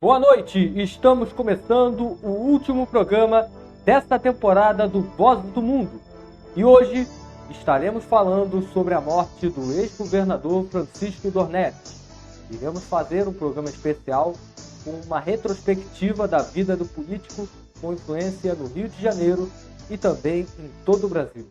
Boa noite, estamos começando o último programa desta temporada do Vozes do Mundo. E hoje estaremos falando sobre a morte do ex-governador Francisco Dornelles. Iremos fazer um programa especial com uma retrospectiva da vida do político com influência no Rio de Janeiro e também em todo o Brasil.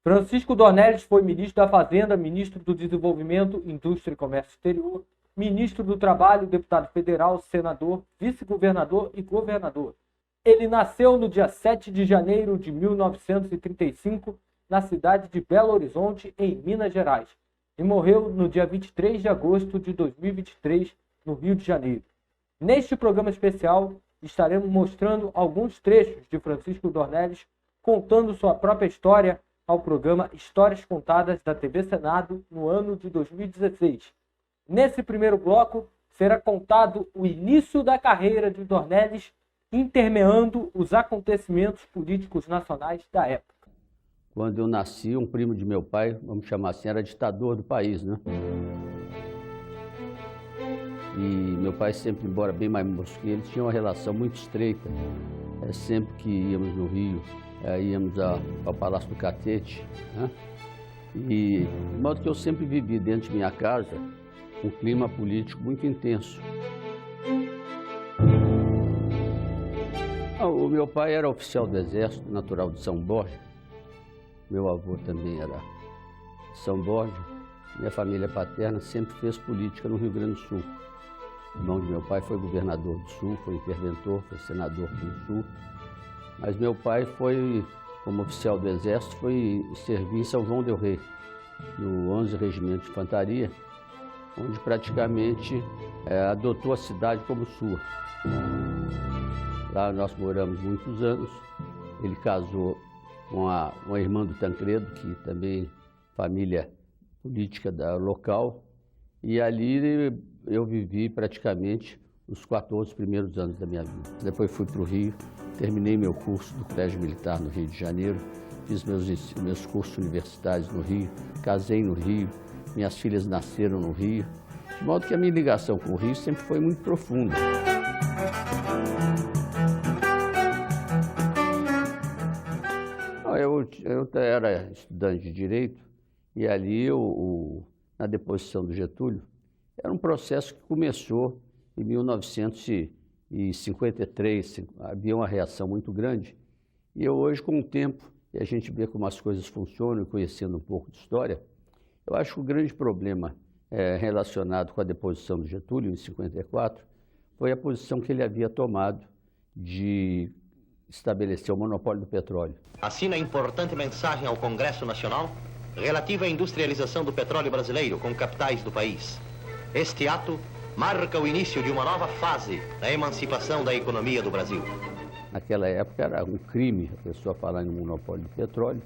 Francisco Dornelles foi ministro da Fazenda, ministro do Desenvolvimento, Indústria e Comércio Exterior, ministro do Trabalho, deputado federal, senador, vice-governador e governador. Ele nasceu no dia 7 de janeiro de 1935, na cidade de Belo Horizonte, em Minas Gerais, e morreu no dia 23 de agosto de 2023, no Rio de Janeiro. Neste programa especial, estaremos mostrando alguns trechos de Francisco Dornelles, contando sua própria história ao programa Histórias Contadas da TV Senado no ano de 2016. Nesse primeiro bloco, será contado o início da carreira de Dornelles, intermeando os acontecimentos políticos nacionais da época. Quando eu nasci, um primo de meu pai, vamos chamar assim, era ditador do país, né? E meu pai sempre, embora bem mais moço que ele, tinha uma relação muito estreita. Sempre que íamos no Rio, íamos ao Palácio do Catete, né? E de modo que eu sempre vivi dentro de minha casa um clima político muito intenso. O meu pai era oficial do Exército, natural de São Borja. Meu avô também era de São Borja. Minha família paterna sempre fez política no Rio Grande do Sul. O irmão de meu pai foi governador do Sul, foi interventor, foi senador do Sul. Mas meu pai foi, como oficial do Exército, foi servir em São João del Rei, no 11º Regimento de Infantaria, onde praticamente adotou a cidade como sua. Lá nós moramos muitos anos. Ele casou com uma irmã do Tancredo, que também família política local, e ali eu vivi praticamente os 14 primeiros anos da minha vida. Depois fui para o Rio, terminei meu curso do Colégio Militar no Rio de Janeiro, fiz meus cursos universitários no Rio, casei no Rio, minhas filhas nasceram no Rio, de modo que a minha ligação com o Rio sempre foi muito profunda. Eu era estudante de Direito e ali, na deposição do Getúlio, era um processo que começou em 1953, havia uma reação muito grande. E eu hoje, com o tempo, e a gente vê como as coisas funcionam, conhecendo um pouco de história, eu acho que o grande problema relacionado com a deposição do Getúlio, em 54, foi a posição que ele havia tomado de estabelecer o monopólio do petróleo. Assina importante mensagem ao Congresso Nacional relativa à industrialização do petróleo brasileiro com capitais do país. Este ato marca o início de uma nova fase na emancipação da economia do Brasil. Naquela época era um crime a pessoa falar em monopólio do petróleo,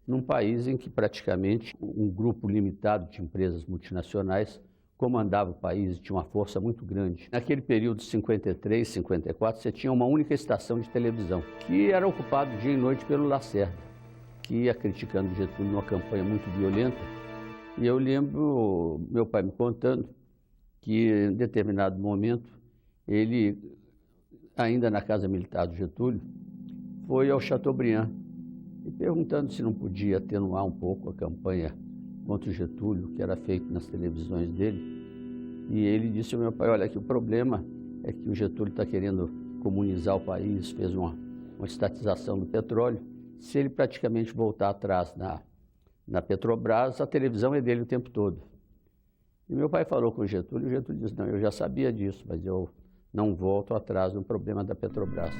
num país em que praticamente um grupo limitado de empresas multinacionais comandava o país e tinha uma força muito grande. Naquele período de 53, 54, você tinha uma única estação de televisão, que era ocupada dia e noite pelo Lacerda, que ia criticando o Getúlio numa campanha muito violenta. E eu lembro meu pai me contando que, em determinado momento, ele, ainda na Casa Militar do Getúlio, foi ao Chateaubriand, e perguntando se não podia atenuar um pouco a campanha contra o Getúlio, que era feito nas televisões dele. E ele disse ao meu pai, olha, que o problema é que o Getúlio está querendo comunizar o país, fez uma estatização do petróleo. Se ele praticamente voltar atrás na Petrobras, a televisão é dele o tempo todo. E meu pai falou com o Getúlio disse, não, eu já sabia disso, mas eu não volto atrás no problema da Petrobras.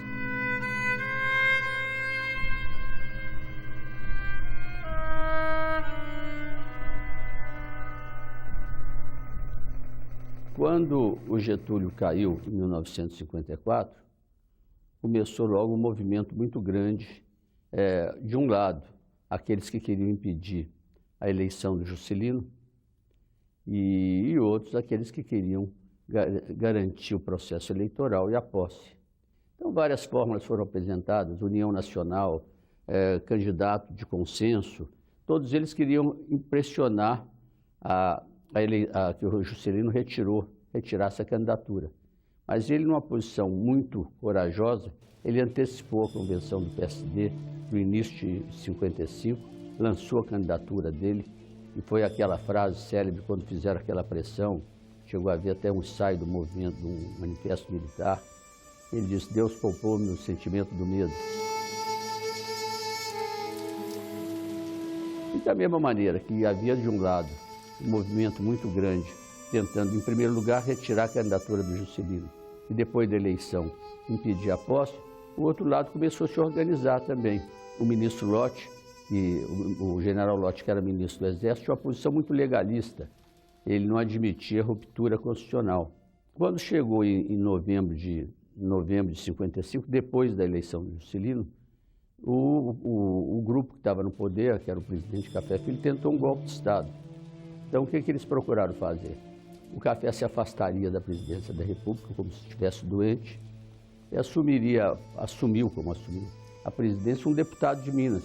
Quando o Getúlio caiu, em 1954, começou logo um movimento muito grande. De um lado, aqueles que queriam impedir a eleição do Juscelino, e outros, aqueles que queriam garantir o processo eleitoral e a posse. Então, várias fórmulas foram apresentadas, União Nacional, candidato de consenso, todos eles queriam impressionar que o Juscelino retirasse a candidatura. Mas ele, numa posição muito corajosa, ele antecipou a convenção do PSD no início de 55, lançou a candidatura dele, e foi aquela frase célebre quando fizeram aquela pressão, chegou a haver até um ensaio do movimento, de um manifesto militar. Ele disse: Deus poupou-me o sentimento do medo. E da mesma maneira que havia, de um lado, um movimento muito grande, tentando, em primeiro lugar, retirar a candidatura do Juscelino, e depois da eleição impedir a posse, o outro lado começou a se organizar também. O ministro Lott, o general Lott, que era ministro do Exército, tinha uma posição muito legalista. Ele não admitia ruptura constitucional. Quando chegou em novembro de 55, depois da eleição do Juscelino, o grupo que estava no poder, que era o presidente Café Filho, tentou um golpe de Estado. Então, o que eles procuraram fazer? O Café se afastaria da presidência da República, como se estivesse doente, e assumiu a presidência um deputado de Minas,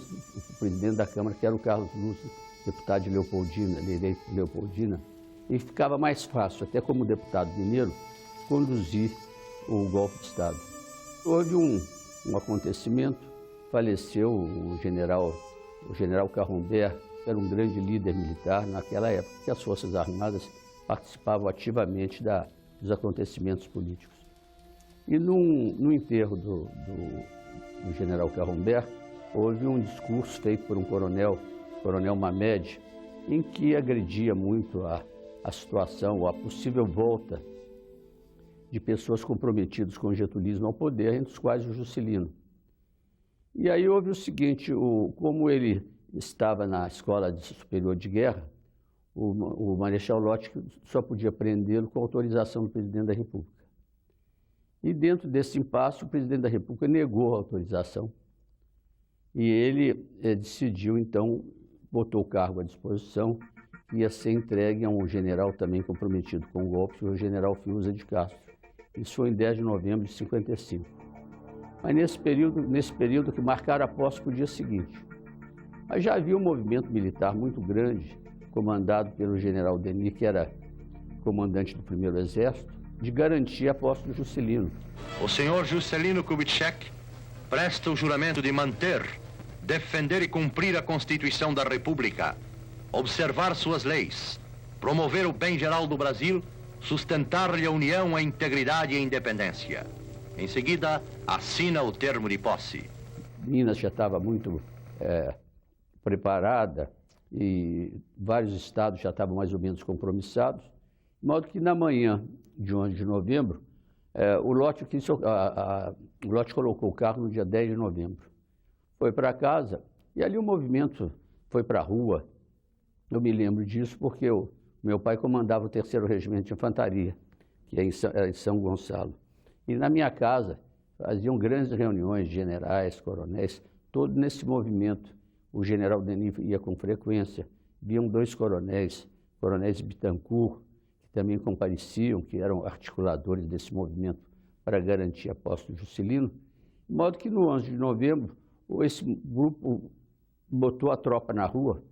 o presidente da Câmara, que era o Carlos Lúcio, deputado de Leopoldina, eleito de Leopoldina, e ficava mais fácil, até como deputado mineiro, conduzir o golpe de Estado. Houve um acontecimento, faleceu o general Carrombert, que era um grande líder militar naquela época, que as Forças Armadas participavam ativamente dos acontecimentos políticos. E no enterro do general Carrombert, houve um discurso feito por um coronel Mamed, em que agredia muito a situação, a possível volta de pessoas comprometidas com o getulismo ao poder, entre os quais o Juscelino. E aí houve o seguinte, como ele estava na Escola Superior de Guerra, o Marechal Lott só podia prendê-lo com autorização do presidente da República. E dentro desse impasse, o presidente da República negou a autorização. E ele decidiu, então, botou o cargo à disposição, ia ser entregue a um general também comprometido com o golpe, o general Fiuza de Castro. Isso foi em 10 de novembro de 55. Mas nesse período que marcaram a posse para o dia seguinte. Mas já havia um movimento militar muito grande, comandado pelo general Denis, que era comandante do 1º Exército, de garantir a posse do Juscelino. O senhor Juscelino Kubitschek presta o juramento de manter, defender e cumprir a Constituição da República, observar suas leis, promover o bem geral do Brasil, sustentar-lhe a união, a integridade e a independência. Em seguida, assina o termo de posse. Minas já estava muito preparada e vários estados já estavam mais ou menos compromissados, de modo que na manhã de 11 de novembro, o Lott colocou o carro no dia 10 de novembro. Foi para casa e ali o movimento foi para a rua. Eu me lembro disso porque meu pai comandava o 3º Regimento de Infantaria, que é em São Gonçalo. E na minha casa faziam grandes reuniões de generais, coronéis, todo nesse movimento. O general Denis ia com frequência, viam 2 coronéis Bittencourt, que também compareciam, que eram articuladores desse movimento para garantir a posse do Juscelino. De modo que no 11 de novembro, esse grupo botou a tropa na rua,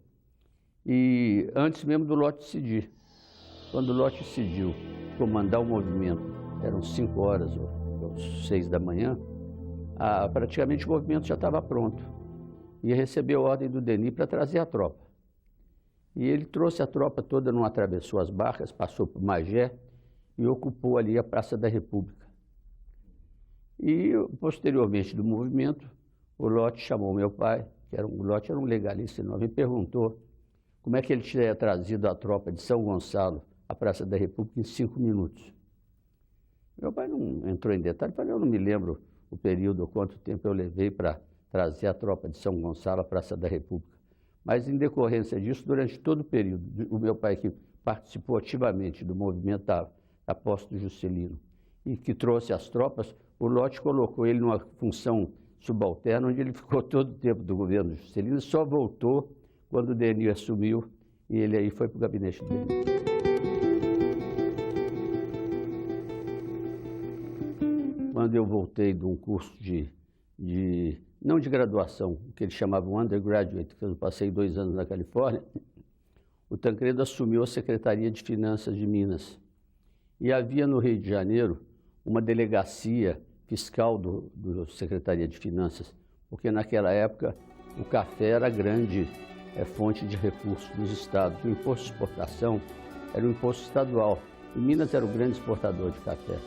e antes mesmo do Lott decidir. Quando o Lott decidiu comandar o movimento, eram 5 horas ou 6 da manhã, praticamente o movimento já estava pronto. E recebeu a ordem do Denis para trazer a tropa. E ele trouxe a tropa toda, não atravessou as barcas, passou por Magé e ocupou ali a Praça da República. E, posteriormente do movimento, o Lott chamou meu pai, o Lott era um legalista enorme, e perguntou como é que ele tinha trazido a tropa de São Gonçalo à Praça da República em 5 minutos. Meu pai não entrou em detalhe, falei, eu não me lembro o período, ou quanto tempo eu levei para trazer a tropa de São Gonçalo à Praça da República. Mas, em decorrência disso, durante todo o período, o meu pai, que participou ativamente do movimento da posse do Juscelino e que trouxe as tropas, o Lott colocou ele numa função subalterna, onde ele ficou todo o tempo do governo do Juscelino e só voltou quando o Denis assumiu, e ele aí foi para o gabinete dele. Quando eu voltei de um curso não de graduação, o que eles chamavam undergraduate, que eu passei 2 anos na Califórnia, o Tancredo assumiu a Secretaria de Finanças de Minas. E havia no Rio de Janeiro uma delegacia fiscal do Secretaria de Finanças, porque naquela época o café era a grande fonte de recursos dos estados. O imposto de exportação era um imposto estadual e Minas era o grande exportador de café.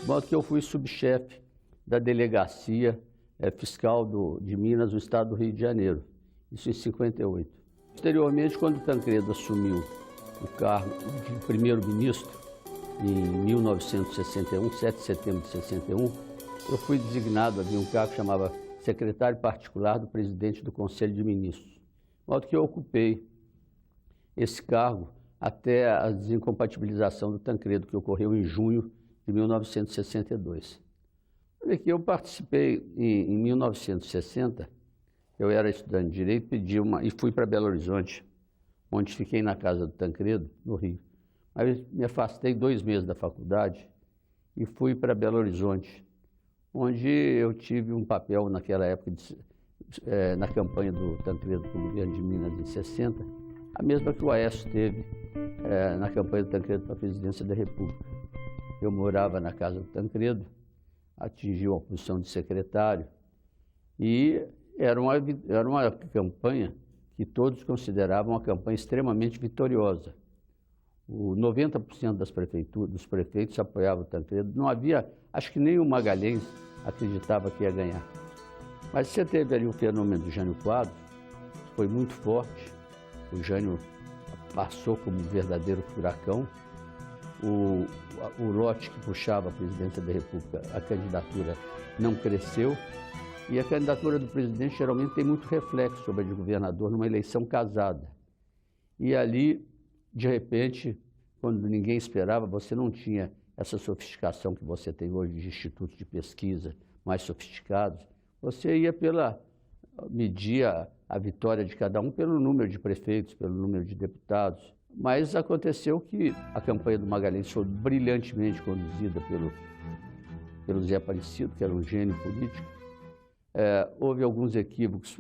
De modo que eu fui subchefe da delegacia fiscal de Minas, no estado do Rio de Janeiro, isso em 58. Posteriormente, quando o Tancredo assumiu o cargo de primeiro-ministro, em 1961, 7 de setembro de 61, eu fui designado, havia um cargo que chamava secretário particular do presidente do Conselho de Ministros. De modo que eu ocupei esse cargo até a desincompatibilização do Tancredo, que ocorreu em junho de 1962. Eu participei em 1960, eu era estudante de Direito, e fui para Belo Horizonte, onde fiquei na casa do Tancredo, no Rio. Aí me afastei 2 meses da faculdade e fui para Belo Horizonte, onde eu tive um papel naquela época, na campanha do Tancredo para o governo de Minas em 60, a mesma que o Aécio teve na campanha do Tancredo para a presidência da República. Eu morava na casa do Tancredo, atingi uma posição de secretário e era uma campanha que todos consideravam uma campanha extremamente vitoriosa. 90% dos prefeitos apoiavam o Tancredo. Não havia, acho que nem o Magalhães acreditava que ia ganhar. Mas você teve ali o fenômeno do Jânio Quadros, foi muito forte. O Jânio passou como um verdadeiro furacão. O lote que puxava a presidência da República, a candidatura não cresceu. E a candidatura do presidente geralmente tem muito reflexo sobre a de governador numa eleição casada. E ali, de repente, quando ninguém esperava, você não tinha essa sofisticação que você tem hoje de institutos de pesquisa mais sofisticados. Você ia media a vitória de cada um pelo número de prefeitos, pelo número de deputados. Mas aconteceu que a campanha do Magalhães foi brilhantemente conduzida pelo Zé Aparecido, que era um gênio político. Houve alguns equívocos.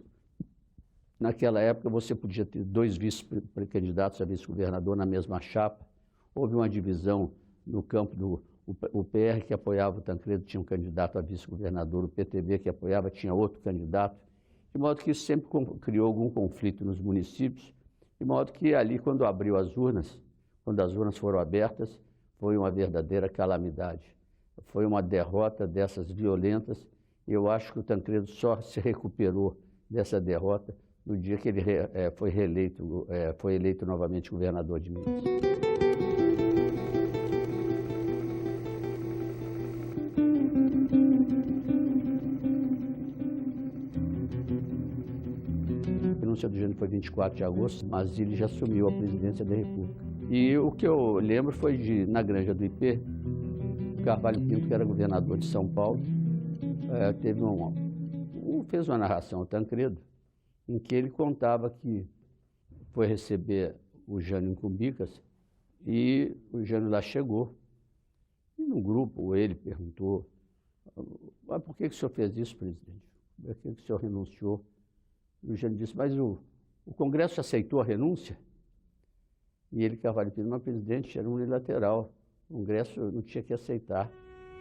Naquela época, você podia ter 2 vice-candidatos a vice-governador na mesma chapa. Houve uma divisão no campo o PR, que apoiava o Tancredo, tinha um candidato a vice-governador, o PTB, que apoiava, tinha outro candidato. De modo que isso sempre criou algum conflito nos municípios. De modo que ali, quando abriu as urnas, quando as urnas foram abertas, foi uma verdadeira calamidade. Foi uma derrota dessas violentas. Eu acho que o Tancredo só se recuperou dessa derrota no dia que ele foi eleito novamente governador de Minas. A renúncia do Jânio foi 24 de agosto, mas ele já assumiu a presidência da República. E o que eu lembro foi na Granja do IP, o Carvalho Pinto, que era governador de São Paulo, fez uma narração ao Tancredo, em que ele contava que foi receber o Jânio em Cumbicas e o Jânio lá chegou. E no grupo ele perguntou: mas por que o senhor fez isso, presidente? Por que o senhor renunciou? E o Jânio disse: mas o Congresso aceitou a renúncia? E ele, Carvalho Pinto: mas presidente, era unilateral, o Congresso não tinha que aceitar.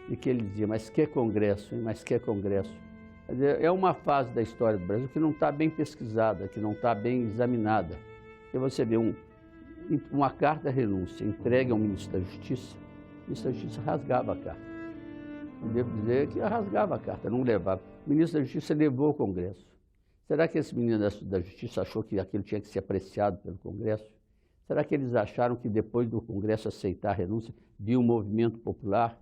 E que ele dizia: mas que Congresso, hein? Mas que Congresso? Quer dizer, é uma fase da história do Brasil que não está bem pesquisada, que não está bem examinada. E você vê uma carta de renúncia entregue ao ministro da Justiça, o ministro da Justiça rasgava a carta. Eu devo dizer que rasgava a carta, não levava. O ministro da Justiça levou ao Congresso. Será que esse ministro da Justiça achou que aquilo tinha que ser apreciado pelo Congresso? Será que eles acharam que depois do Congresso aceitar a renúncia, viu um movimento popular?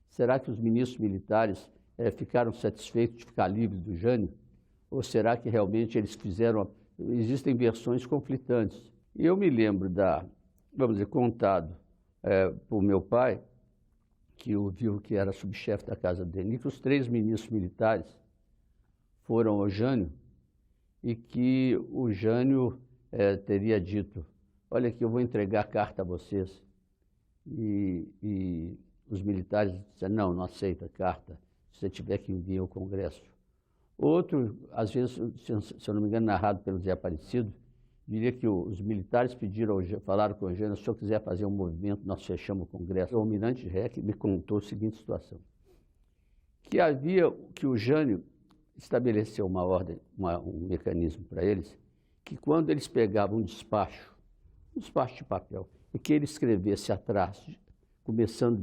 Será que os ministros militares ficaram satisfeitos de ficar livres do Jânio? Ou será que realmente eles fizeram... Existem versões conflitantes. E eu me lembro vamos dizer, contado por meu pai, que ouviu que era subchefe da casa dele, que os 3 ministros militares foram ao Jânio e que o Jânio teria dito: olha aqui, eu vou entregar a carta a vocês. E os militares disseram: não aceita a carta, se você tiver que enviar ao Congresso. Outro, às vezes, se eu não me engano, narrado pelo Zé Aparecido, diria que os militares falaram com o Jânio: se o senhor quiser fazer um movimento, nós fechamos o Congresso. O almirante Reck me contou a seguinte situação: que o Jânio estabeleceu uma ordem, um mecanismo para eles, que quando eles pegavam um despacho de papel, e que ele escrevesse atrás, começando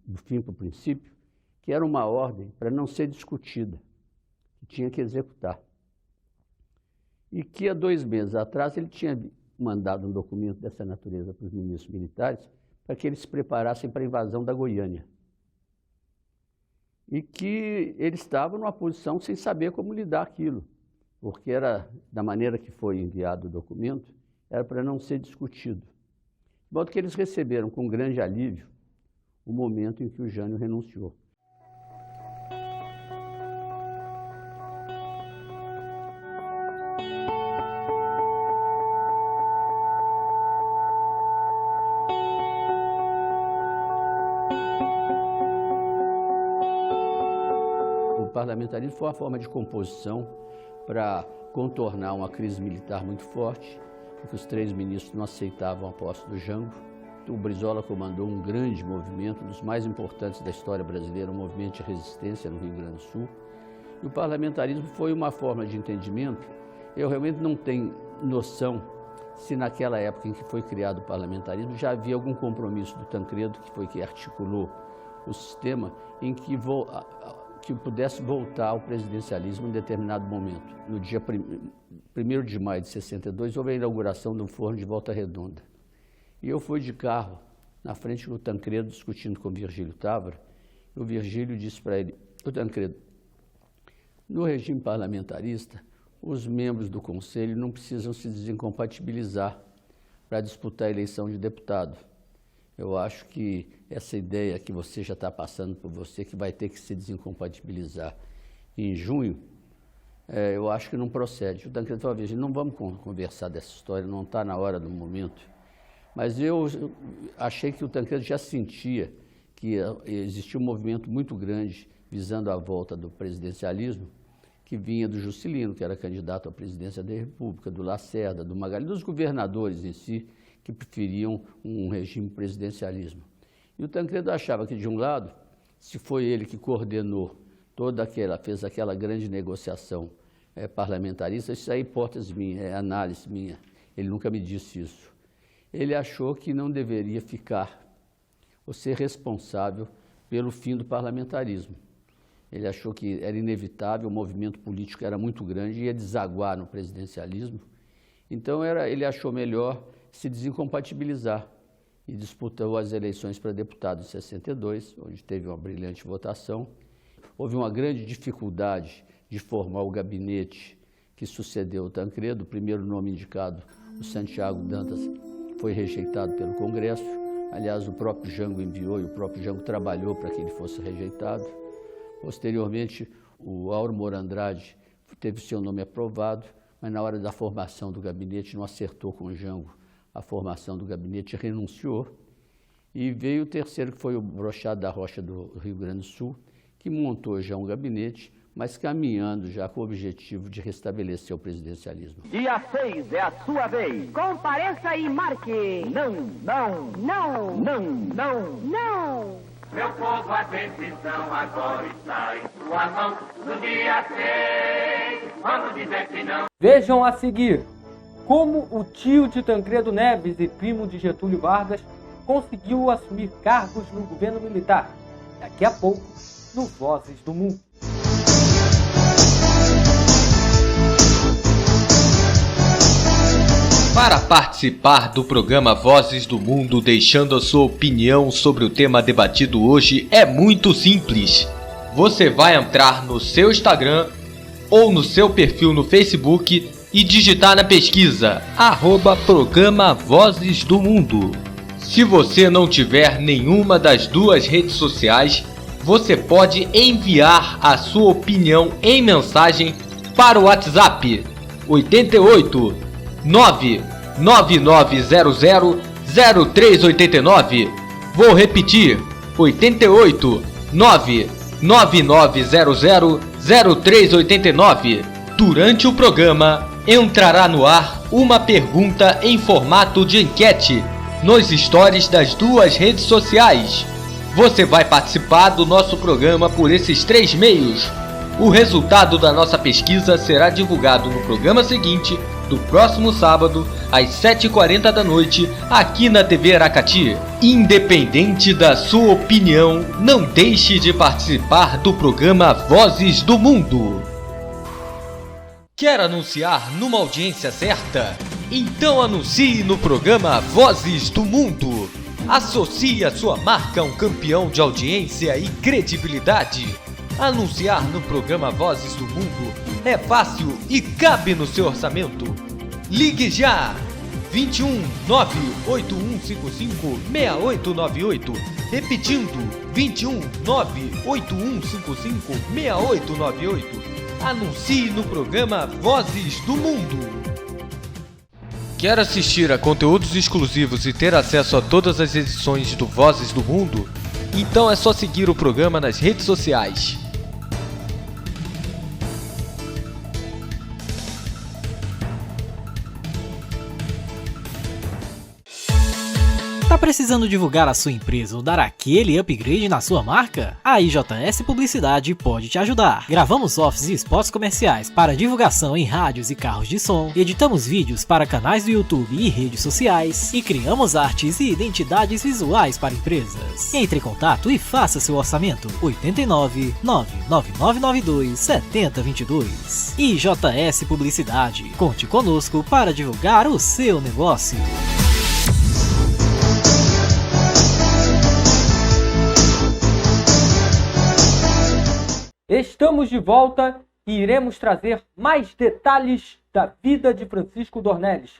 do fim para o princípio, que era uma ordem para não ser discutida, que tinha que executar. E que há 2 meses atrás ele tinha mandado um documento dessa natureza para os ministros militares para que eles se preparassem para a invasão da Goiânia. E que eles estavam numa posição sem saber como lidar aquilo, porque era, da maneira que foi enviado o documento, era para não ser discutido. De modo que eles receberam com grande alívio o momento em que o Jânio renunciou. O parlamentarismo foi uma forma de composição para contornar uma crise militar muito forte, porque os 3 ministros não aceitavam a posse do Jango. O Brizola comandou um grande movimento, um dos mais importantes da história brasileira, um movimento de resistência no Rio Grande do Sul. E o parlamentarismo foi uma forma de entendimento. Eu realmente não tenho noção se naquela época em que foi criado o parlamentarismo já havia algum compromisso do Tancredo, que foi que articulou o sistema, em que pudesse voltar ao presidencialismo em determinado momento. No dia 1º de maio de 62, houve a inauguração do forno de Volta Redonda. E eu fui de carro, na frente do Tancredo, discutindo com o Virgílio Távora, e o Virgílio disse para ele: "O Tancredo, no regime parlamentarista, os membros do Conselho não precisam se desincompatibilizar para disputar a eleição de deputado. Eu acho que essa ideia que você já está passando por você, que vai ter que se desincompatibilizar em junho, eu acho que não procede." O Tancredo falou: "Virgílio, não vamos conversar dessa história, não está na hora do momento." Mas eu achei que o Tancredo já sentia que existia um movimento muito grande visando a volta do presidencialismo, que vinha do Juscelino, que era candidato à presidência da República, do Lacerda, do Magalhães, dos governadores em si, que preferiam um regime presidencialismo. E o Tancredo achava que, de um lado, se foi ele que coordenou fez aquela grande negociação parlamentarista, isso é hipótese minha, é análise minha, ele nunca me disse isso. Ele achou que não deveria ficar ou ser responsável pelo fim do parlamentarismo. Ele achou que era inevitável, o movimento político era muito grande e ia desaguar no presidencialismo. Então ele achou melhor se desincompatibilizar e disputou as eleições para deputado em 62, onde teve uma brilhante votação. Houve uma grande dificuldade de formar o gabinete que sucedeu o Tancredo. O primeiro nome indicado, o Santiago Dantas, foi rejeitado pelo Congresso. Aliás, o próprio Jango enviou e o próprio Jango trabalhou para que ele fosse rejeitado. Posteriormente, o Auro Moura Andrade teve seu nome aprovado, mas na hora da formação do gabinete não acertou com o Jango a formação do gabinete, renunciou. E veio o terceiro, que foi o Brochado da Rocha do Rio Grande do Sul, que montou já um gabinete, mas caminhando já com o objetivo de restabelecer o presidencialismo. Dia 6 é a sua vez. Compareça e marque. Não, não, Não. não, não. Não. Meu povo, a decisão agora está em sua mão. No dia 6, vamos dizer que não. Vejam a seguir como o tio de Tancredo Neves e primo de Getúlio Vargas conseguiu assumir cargos no governo militar. Daqui a pouco, no Vozes do Mundo. Para participar do programa Vozes do Mundo, deixando a sua opinião sobre o tema debatido hoje, é muito simples. Você vai entrar no seu Instagram ou no seu perfil no Facebook e digitar na pesquisa @programa Vozes do Mundo. Se você não tiver nenhuma das duas redes sociais, você pode enviar a sua opinião em mensagem para o WhatsApp 88 99900 0389. Vou repetir: 88 99900 0389. Durante o programa, entrará no ar uma pergunta em formato de enquete nos stories das duas redes sociais. Você vai participar do nosso programa por esses 3 meios. O resultado da nossa pesquisa será divulgado no programa seguinte, do próximo sábado, às 7h40 da noite, aqui na TV Aracati. Independente da sua opinião, não deixe de participar do programa Vozes do Mundo. Quer anunciar numa audiência certa? Então anuncie no programa Vozes do Mundo. Associe a sua marca a um campeão de audiência e credibilidade. Anunciar no programa Vozes do Mundo é fácil e cabe no seu orçamento. Ligue já! 21 98155 6898. Repetindo, 21 98155 6898. Anuncie no programa Vozes do Mundo. Quer assistir a conteúdos exclusivos e ter acesso a todas as edições do Vozes do Mundo? Então é só seguir o programa nas redes sociais. Tá precisando divulgar a sua empresa ou dar aquele upgrade na sua marca? A IJS Publicidade pode te ajudar. Gravamos offs e spots comerciais para divulgação em rádios e carros de som, editamos vídeos para canais do YouTube e redes sociais e criamos artes e identidades visuais para empresas. Entre em contato e faça seu orçamento. 89 99992 7022. IJS Publicidade. Conte conosco para divulgar o seu negócio. Estamos de volta e iremos trazer mais detalhes da vida de Francisco Dornelles,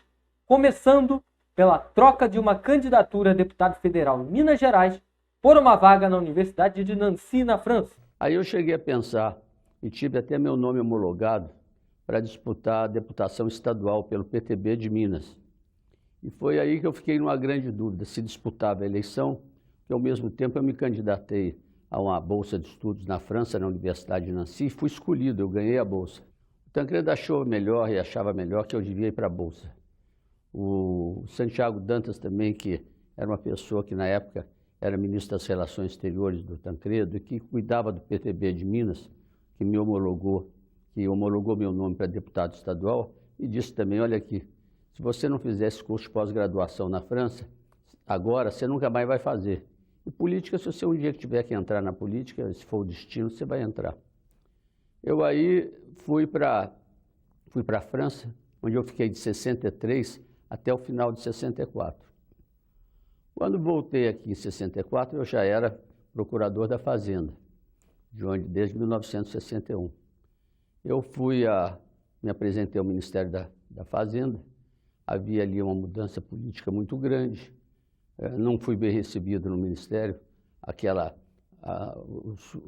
começando pela troca de uma candidatura a deputado federal em Minas Gerais por uma vaga na Universidade de Nancy, na França. Aí eu cheguei a pensar e tive até meu nome homologado para disputar a deputação estadual pelo PTB de Minas. E foi aí que eu fiquei numa grande dúvida se disputava a eleição, que ao mesmo tempo eu me candidatei a uma bolsa de estudos na França, na Universidade de Nancy, e fui escolhido, eu ganhei a bolsa. O Tancredo achou melhor e achava melhor que eu devia ir para a bolsa. O Santiago Dantas também, que era uma pessoa que na época era ministro das Relações Exteriores do Tancredo e que cuidava do PTB de Minas, que homologou meu nome para deputado estadual, e disse também, olha aqui, se você não fizesse curso de pós-graduação na França, agora você nunca mais vai fazer. E política, se você um dia que tiver que entrar na política, se for o destino, você vai entrar. Eu aí fui para a França, onde eu fiquei de 63 até o final de 64. Quando voltei aqui em 64, eu já era procurador da Fazenda, desde 1961. Eu me apresentei ao Ministério da Fazenda, havia ali uma mudança política muito grande. Não fui bem recebido no Ministério, as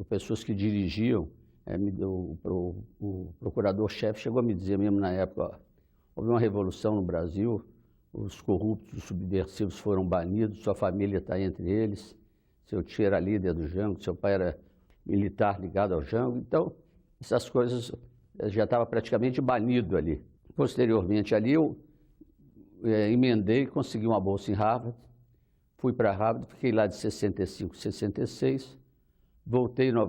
pessoas que dirigiam, o procurador-chefe chegou a me dizer mesmo na época, houve uma revolução no Brasil, os corruptos, os subversivos foram banidos, sua família está entre eles, seu tio era líder do Jango, seu pai era militar ligado ao Jango, então essas coisas já estava praticamente banido ali. Posteriormente ali eu emendei, consegui uma bolsa em Harvard, fui para Harvard, fiquei lá de 65 a 66,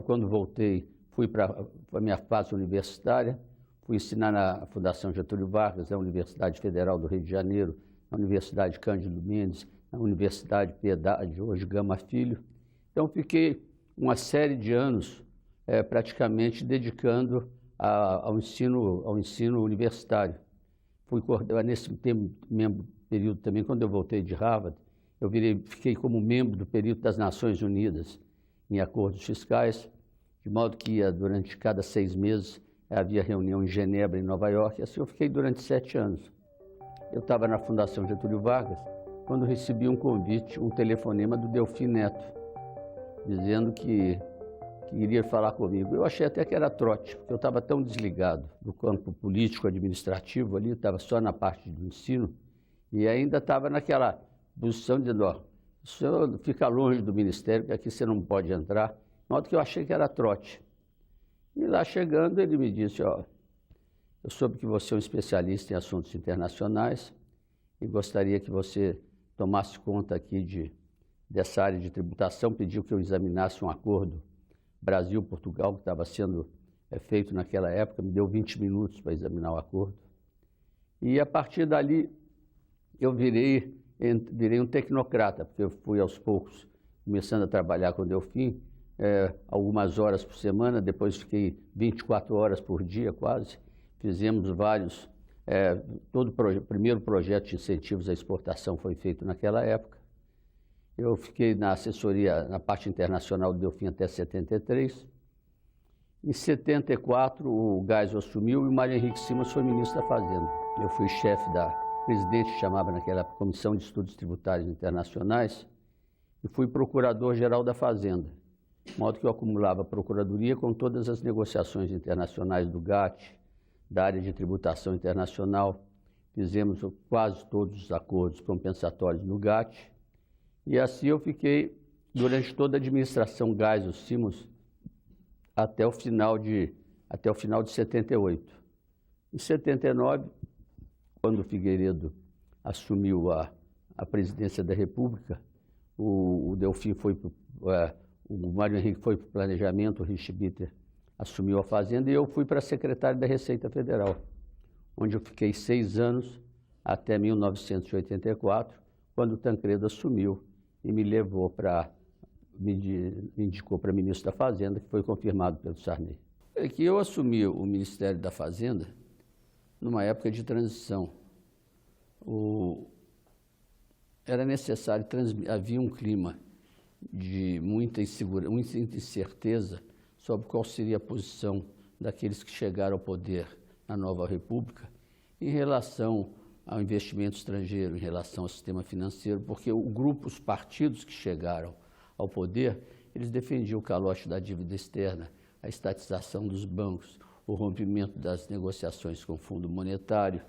quando voltei, fui para a minha fase universitária, fui ensinar na Fundação Getúlio Vargas, na Universidade Federal do Rio de Janeiro, na Universidade Cândido Mendes, na Universidade Piedade, hoje Gama Filho. Então fiquei uma série de anos praticamente dedicando ao ensino universitário. Nesse mesmo período também, quando eu voltei de Harvard, fiquei como membro do período das Nações Unidas em acordos fiscais, de modo que durante cada 6 meses havia reunião em Genebra, em Nova York, e assim eu fiquei durante 7 anos. Eu estava na Fundação Getúlio Vargas, quando recebi um convite, um telefonema do Delfim Neto, dizendo que iria falar comigo. Eu achei até que era trote, porque eu estava tão desligado do campo político-administrativo ali, estava só na parte do ensino, e ainda estava naquela posição dizendo, ó, o senhor fica longe do ministério, porque aqui você não pode entrar, de modo que eu achei que era trote. E lá chegando, ele me disse, ó, eu soube que você é um especialista em assuntos internacionais e gostaria que você tomasse conta aqui dessa área de tributação pediu que eu examinasse um acordo Brasil-Portugal que estava sendo feito naquela época, me deu 20 minutos para examinar o acordo. E a partir dali eu virei um tecnocrata, porque eu fui aos poucos começando a trabalhar com o Delfim, algumas horas por semana, depois fiquei 24 horas por dia quase. Fizemos vários, todo o primeiro projeto de incentivos à exportação foi feito naquela época. Eu fiquei na assessoria, na parte internacional do Delfim até 73. Em 74, o Geisel assumiu e o Mário Henrique Simas foi ministro da Fazenda. Eu fui chefe da presidente, chamava naquela época Comissão de Estudos Tributários Internacionais, e fui procurador-geral da Fazenda, de modo que eu acumulava procuradoria com todas as negociações internacionais do GATT, da área de tributação internacional. Fizemos quase todos os acordos compensatórios no GATT, e assim eu fiquei durante toda a administração Geisel-Simas até o final de 78. Em 79, quando o Figueiredo assumiu a presidência da República, o Delfim foi o Mário Henrique foi para o planejamento, o Rich Bitter assumiu a Fazenda e eu fui para secretário da Receita Federal, onde eu fiquei 6 anos até 1984, quando o Tancredo assumiu e me indicou para ministro da Fazenda, que foi confirmado pelo Sarney. É que eu assumi o Ministério da Fazenda numa época de transição. Era necessário, havia um clima de muita insegurança, muita incerteza sobre qual seria a posição daqueles que chegaram ao poder na nova República em relação ao investimento estrangeiro, em relação ao sistema financeiro, porque os partidos que chegaram ao poder, eles defendiam o calote da dívida externa, a estatização dos bancos, o rompimento das negociações com o Fundo Monetário.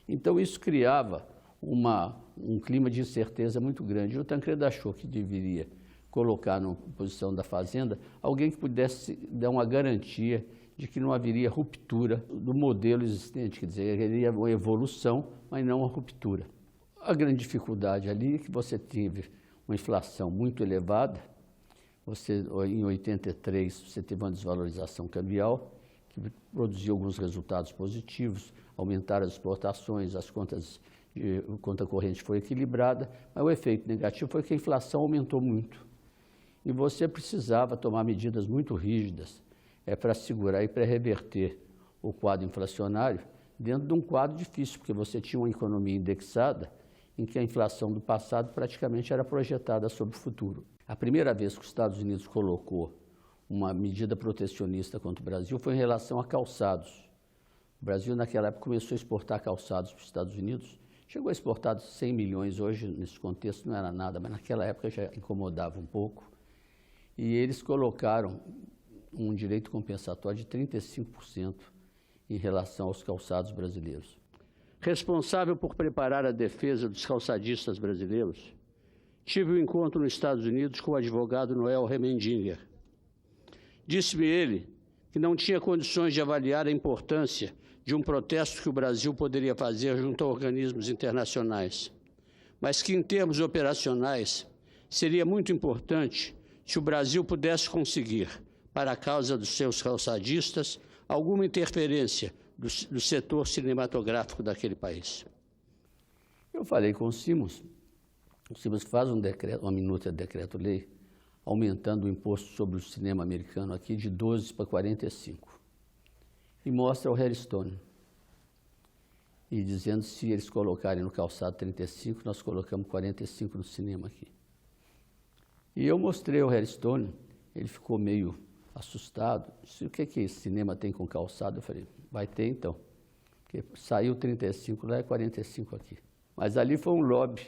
Então isso criava um clima de incerteza muito grande. O Tancredo achou que deveria colocar na posição da Fazenda alguém que pudesse dar uma garantia de que não haveria ruptura do modelo existente, quer dizer, haveria uma evolução, mas não uma ruptura. A grande dificuldade ali é que você teve uma inflação muito elevada, em 83 você teve uma desvalorização cambial, que produziu alguns resultados positivos, aumentaram as exportações, a conta corrente foi equilibrada, mas o efeito negativo foi que a inflação aumentou muito. E você precisava tomar medidas muito rígidas para segurar e para reverter o quadro inflacionário dentro de um quadro difícil, porque você tinha uma economia indexada em que a inflação do passado praticamente era projetada sobre o futuro. A primeira vez que os Estados Unidos colocou uma medida protecionista contra o Brasil foi em relação a calçados. O Brasil, naquela época, começou a exportar calçados para os Estados Unidos, chegou a exportar 100 milhões, hoje, nesse contexto, não era nada, mas naquela época já incomodava um pouco. E eles colocaram um direito compensatório de 35% em relação aos calçados brasileiros. Responsável por preparar a defesa dos calçadistas brasileiros, tive um encontro nos Estados Unidos com o advogado Noel Remendinger. Disse-me ele que não tinha condições de avaliar a importância de um protesto que o Brasil poderia fazer junto a organismos internacionais, mas que, em termos operacionais, seria muito importante se o Brasil pudesse conseguir, para a causa dos seus calçadistas, alguma interferência do setor cinematográfico daquele país. Eu falei com o Simas faz uma minuta de decreto-lei aumentando o imposto sobre o cinema americano aqui de 12 para 45. E mostra o Harry Stone. E dizendo se eles colocarem no calçado 35, nós colocamos 45 no cinema aqui. E eu mostrei ao Harry Stone, ele ficou meio assustado. Disse, o que esse cinema tem com calçado? Eu falei, vai ter então. Porque saiu 35 lá e 45 aqui. Mas ali foi um lobby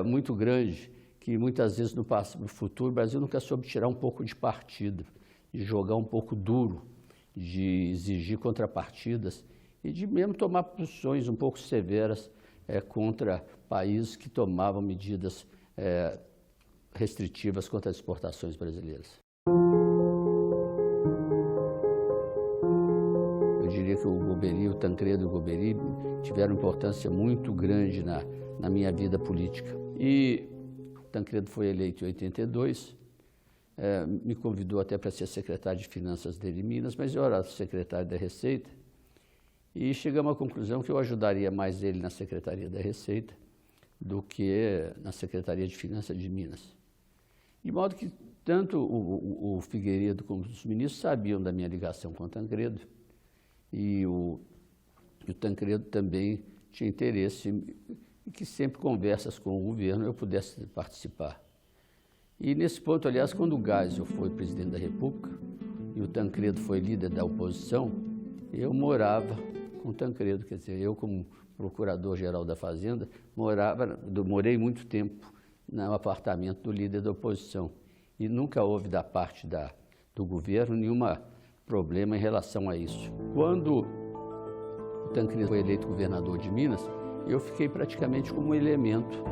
muito grande, que muitas vezes no futuro o Brasil nunca soube tirar um pouco de partido, de jogar um pouco duro, de exigir contrapartidas e de mesmo tomar posições um pouco severas contra países que tomavam medidas restritivas contra as exportações brasileiras. Eu diria que o Tancredo e o Golbery tiveram importância muito grande na minha vida política. E Tancredo foi eleito em 82, me convidou até para ser secretário de Finanças dele em Minas, mas eu era secretário da Receita, e chegamos à conclusão que eu ajudaria mais ele na Secretaria da Receita do que na Secretaria de Finanças de Minas. De modo que tanto o Figueiredo como os ministros sabiam da minha ligação com o Tancredo, e o Tancredo também tinha interesse em que sempre conversas com o governo eu pudesse participar. E nesse ponto, aliás, quando o Geisel foi presidente da República e o Tancredo foi líder da oposição, eu morava com o Tancredo, quer dizer, eu como procurador-geral da Fazenda, morei muito tempo no apartamento do líder da oposição. E nunca houve da parte do governo nenhum problema em relação a isso. Quando o Tancredo foi eleito governador de Minas, eu fiquei praticamente como um elemento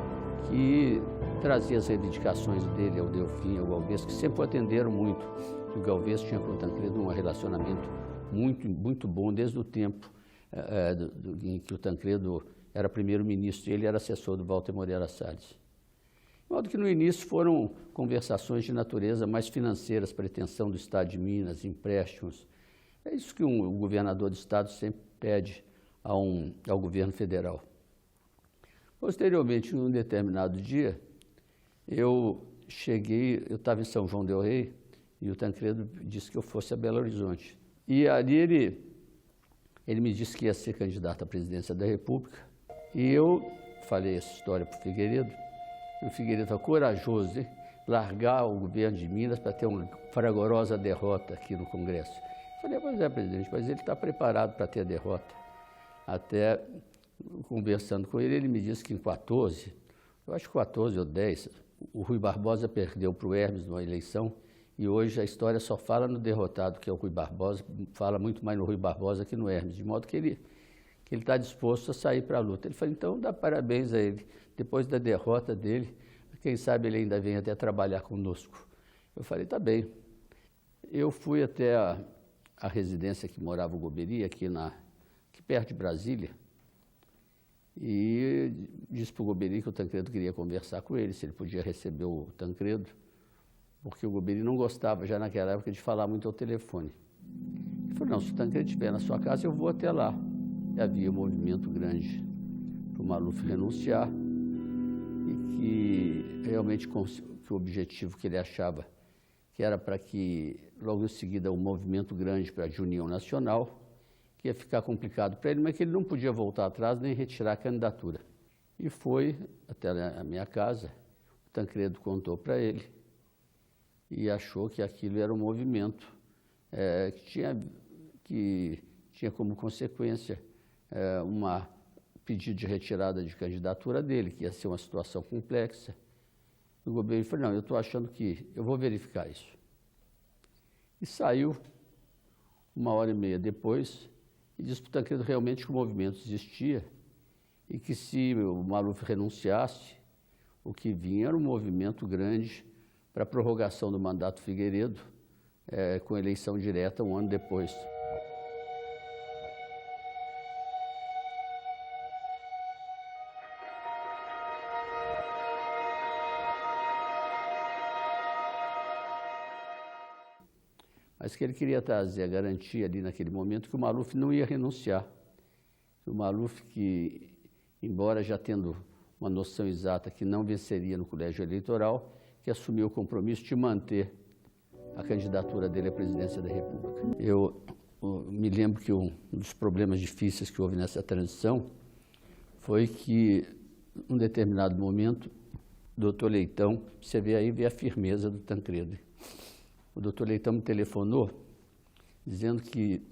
que trazia as reivindicações dele ao Delfim, ao Galvez, que sempre o atenderam muito. O Galvez tinha com o Tancredo um relacionamento muito bom desde o tempo em que o Tancredo era primeiro-ministro e ele era assessor do Walter Moreira Salles. De modo que no início foram conversações de natureza mais financeiras, pretensão do Estado de Minas, empréstimos. É isso que o governador do Estado sempre pede ao governo federal. Posteriormente, num determinado dia, eu estava em São João del Rei e o Tancredo disse que eu fosse a Belo Horizonte. E ali ele me disse que ia ser candidato à presidência da República e eu falei essa história para o Figueiredo. E o Figueiredo foi corajoso, hein? Largar o governo de Minas para ter uma fragorosa derrota aqui no Congresso. Eu falei, pois é, presidente, mas ele está preparado para ter a derrota. Até conversando com ele, ele me disse que em 14, eu acho que 14 ou 10, o Rui Barbosa perdeu para o Hermes numa eleição e hoje a história só fala no derrotado, que é o Rui Barbosa, fala muito mais no Rui Barbosa que no Hermes, de modo que ele está disposto a sair para a luta. Ele falou, então dá parabéns a ele. Depois da derrota dele, quem sabe ele ainda vem até trabalhar conosco. Eu falei, tá bem. Eu fui até a residência que morava o Goberi, aqui perto de Brasília, e disse para o Goberi que o Tancredo queria conversar com ele, se ele podia receber o Tancredo, porque o Goberi não gostava já naquela época de falar muito ao telefone. Ele falou, não, se o Tancredo estiver na sua casa, eu vou até lá. E havia um movimento grande para o Maluf renunciar e que realmente que o objetivo que ele achava que era para que logo em seguida um movimento grande para de união nacional, que ia ficar complicado para ele, mas que ele não podia voltar atrás nem retirar a candidatura. E foi até a minha casa, o Tancredo contou para ele e achou que aquilo era um movimento que tinha como consequência um pedido de retirada de candidatura dele, que ia ser uma situação complexa. O governo falou, não, eu estou achando que eu vou verificar isso. E saiu 1h30 depois e disse para o Tancredo realmente que o movimento existia e que se o Maluf renunciasse, o que vinha era um movimento grande para a prorrogação do mandato Figueiredo, com eleição direta 1 ano depois. Mas que ele queria trazer a garantia ali naquele momento que o Maluf não ia renunciar. O Maluf, que, embora já tendo uma noção exata que não venceria no colégio eleitoral, que assumiu o compromisso de manter a candidatura dele à presidência da República. Eu me lembro que um dos problemas difíceis que houve nessa transição foi que, num determinado momento, o doutor Leitão, você vê a firmeza do Tancredo. O doutor Leitão me telefonou, dizendo que,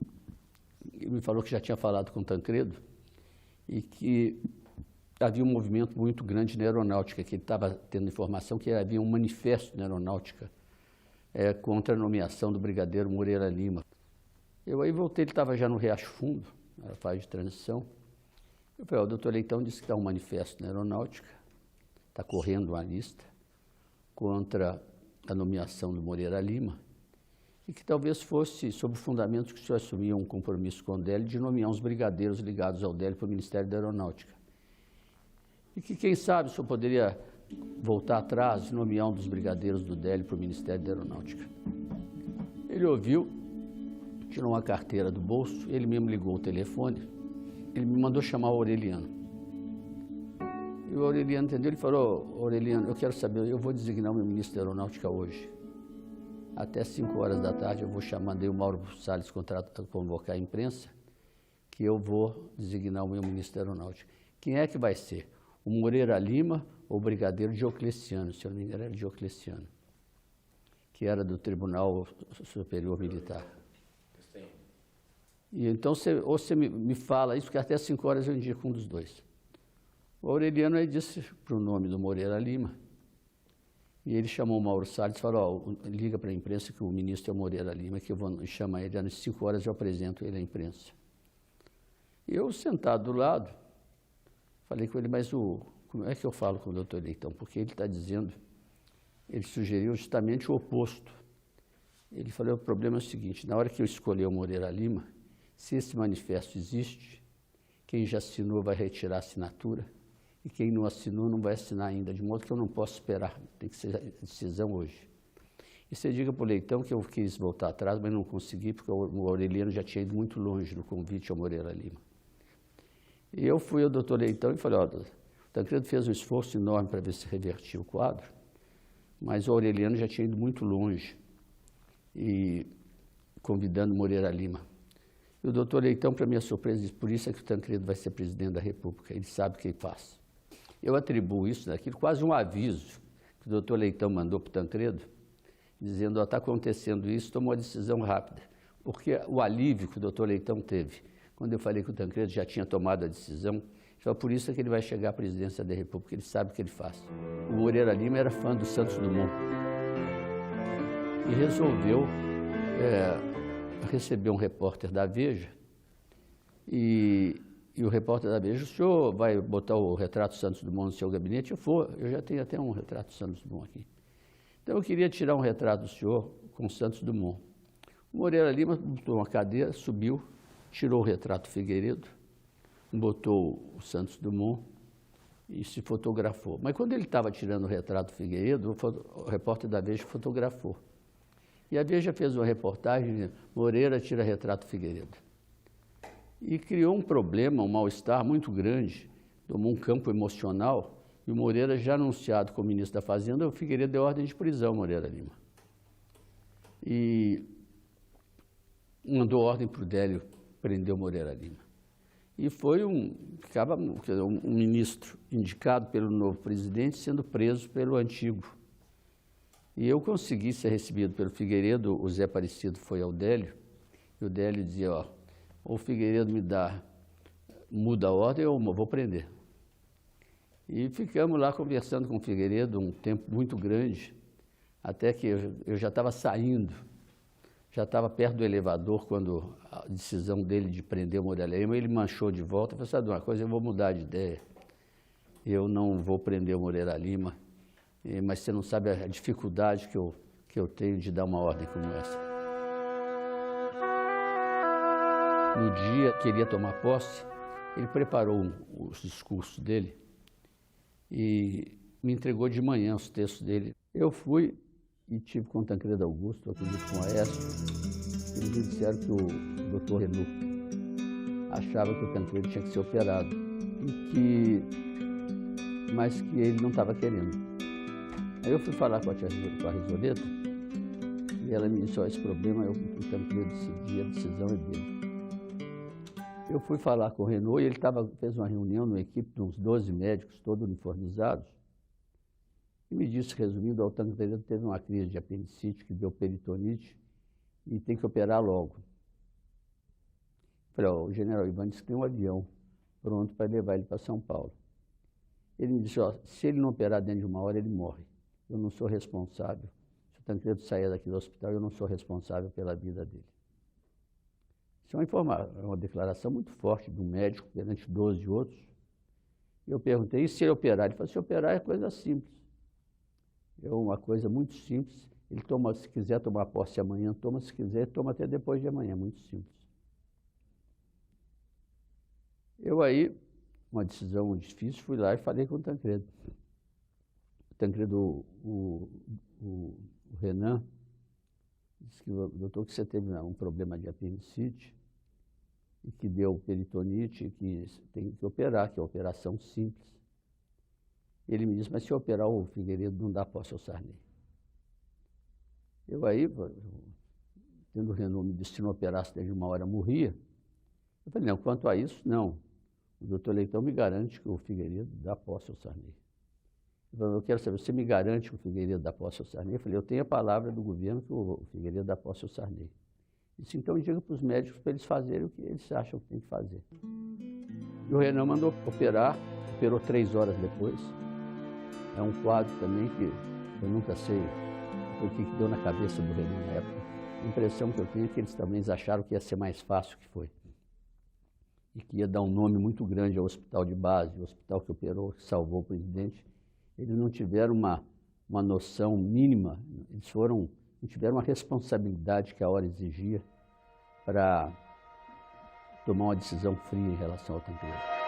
ele me falou que já tinha falado com o Tancredo e que havia um movimento muito grande na aeronáutica, que ele estava tendo informação que havia um manifesto na aeronáutica contra a nomeação do brigadeiro Moreira Lima. Eu aí voltei, ele estava já no Riacho Fundo, na fase de transição. Eu falei, o doutor Leitão disse que está um manifesto na aeronáutica, está correndo uma lista contra a nomeação do Moreira Lima, e que talvez fosse sob o fundamento que o senhor assumia um compromisso com o DELI de nomear uns brigadeiros ligados ao DELI para o Ministério da Aeronáutica. E que, quem sabe, o senhor poderia voltar atrás e nomear um dos brigadeiros do Délio para o Ministério da Aeronáutica. Ele ouviu, tirou uma carteira do bolso, ele mesmo ligou o telefone, ele me mandou chamar o Aureliano. E o Aureliano entendeu, ele falou: Aureliano, eu quero saber, eu vou designar o meu ministro da Aeronáutica hoje. Até 5 horas da tarde eu vou chamar, mandei o Mauro Salles convocar a imprensa, que eu vou designar o meu ministro da Aeronáutica. Quem é que vai ser? O Moreira Lima ou o brigadeiro Diocleciano, se eu não me engano era Diocleciano, que era do Tribunal Superior Militar. E então, ou você me fala isso, porque até 5 horas eu indico um dos dois. O Aureliano aí disse para o nome do Moreira Lima, e ele chamou o Mauro Salles e falou: liga para a imprensa que o ministro é o Moreira Lima, que eu vou chamar ele, às 5 horas eu apresento ele à imprensa. E eu, sentado do lado, falei com ele: mas como é que eu falo com o doutor Leitão? Porque ele está dizendo, ele sugeriu justamente o oposto. Ele falou: o problema é o seguinte, na hora que eu escolher o Moreira Lima, se esse manifesto existe, quem já assinou vai retirar a assinatura, e quem não assinou não vai assinar ainda, de modo que eu não posso esperar, tem que ser a decisão hoje. E você diga para o Leitão que eu quis voltar atrás, mas não consegui, porque o Aureliano já tinha ido muito longe no convite ao Moreira Lima. E eu fui ao doutor Leitão e falei: ó, o Tancredo fez um esforço enorme para ver se revertia o quadro, mas o Aureliano já tinha ido muito longe, e convidando Moreira Lima. E o doutor Leitão, para minha surpresa, disse: por isso é que o Tancredo vai ser presidente da República, ele sabe o que faz. Eu atribuo isso daquilo, quase um aviso que o doutor Leitão mandou para o Tancredo, dizendo: está acontecendo isso, tomou a decisão rápida. Porque o alívio que o doutor Leitão teve, quando eu falei que o Tancredo já tinha tomado a decisão, só por isso é que ele vai chegar à presidência da República, ele sabe o que ele faz. O Moreira Lima era fã do Santos Dumont e resolveu receber um repórter da Veja, e o repórter da Veja: o senhor vai botar o retrato Santos Dumont no seu gabinete? Eu já tenho até um retrato Santos Dumont aqui. Então eu queria tirar um retrato do senhor com Santos Dumont. O Moreira Lima botou uma cadeira, subiu, tirou o retrato Figueiredo, botou o Santos Dumont e se fotografou. Mas quando ele estava tirando o retrato Figueiredo, o repórter da Veja fotografou. E a Veja fez uma reportagem: Moreira tira retrato Figueiredo. E criou um problema, um mal-estar muito grande, tomou um campo emocional, e o Moreira, já anunciado como ministro da Fazenda, o Figueiredo deu ordem de prisão, Moreira Lima. E mandou ordem para o Délio prender o Moreira Lima. E foi um ministro indicado pelo novo presidente sendo preso pelo antigo. E eu consegui ser recebido pelo Figueiredo, o Zé Aparecido foi ao Délio, e o Délio dizia: ó, ou o Figueiredo muda a ordem ou eu vou prender. E ficamos lá conversando com o Figueiredo um tempo muito grande, até que eu já estava saindo, já estava perto do elevador quando a decisão dele de prender o Moreira Lima, ele manchou de volta. Eu falei: sabe uma coisa, eu vou mudar de ideia, eu não vou prender o Moreira Lima, mas você não sabe a dificuldade que eu tenho de dar uma ordem como essa. No dia que ele ia tomar posse, ele preparou os discursos dele e me entregou de manhã os textos dele. Eu fui e tive com o Tancredo Augusto, acredito com o Aécio. Eles me disseram que o doutor Renu achava que o Tancredo tinha que ser operado, mas que ele não estava querendo. Aí eu fui falar com a Risoleta e ela me disse: ó, esse problema o Tancredo decidir, a decisão é dele. Eu fui falar com o Renault e ele fez uma reunião numa equipe de uns 12 médicos, todos uniformizados, e me disse, resumindo: o Tancredo teve uma crise de apendicite que deu peritonite e tem que operar logo. Falei: ó, o general Ivan disse que tem um avião pronto para levar ele para São Paulo. Ele me disse: ó, se ele não operar dentro de 1 hora, ele morre. Eu não sou responsável. Se o Tancredo sair daqui do hospital, eu não sou responsável pela vida dele. Isso é uma declaração muito forte de um médico perante 12 outros. Eu perguntei: e se ele operar? Ele falou: se operar é coisa simples. É uma coisa muito simples. Ele toma, se quiser tomar posse amanhã, toma, se quiser, toma até depois de amanhã. Muito simples. Eu aí, uma decisão difícil, fui lá e falei com o Tancredo. Tancredo, o Renan, disse que, doutor, que você teve um problema de apendicite e que deu peritonite e que tem que operar, que é uma operação simples. Ele me disse, mas se eu operar o Figueiredo não dá posse ao Sarney. Eu aí, tendo o Renan me disse, se não operasse desde uma hora morria. Eu falei, não, quanto a isso, não. O doutor Leitão me garante que o Figueiredo dá posse ao Sarney. Ele falou, eu quero saber, você me garante que o Figueiredo dá posse ao Sarney? Eu falei, eu tenho a palavra do governo que o Figueiredo dá posse ao Sarney. Ele disse, então diga para os médicos para eles fazerem o que eles acham que tem que fazer. E o Renan mandou operar, operou 3 horas depois. É um quadro também que eu nunca sei o que deu na cabeça do Renan na época. A impressão que eu tenho é que eles também acharam que ia ser mais fácil que foi. E que ia dar um nome muito grande ao hospital de base, o hospital que operou, que salvou o presidente. Eles não tiveram uma noção mínima, eles não tiveram uma responsabilidade que a hora exigia para tomar uma decisão fria em relação ao Tancredo.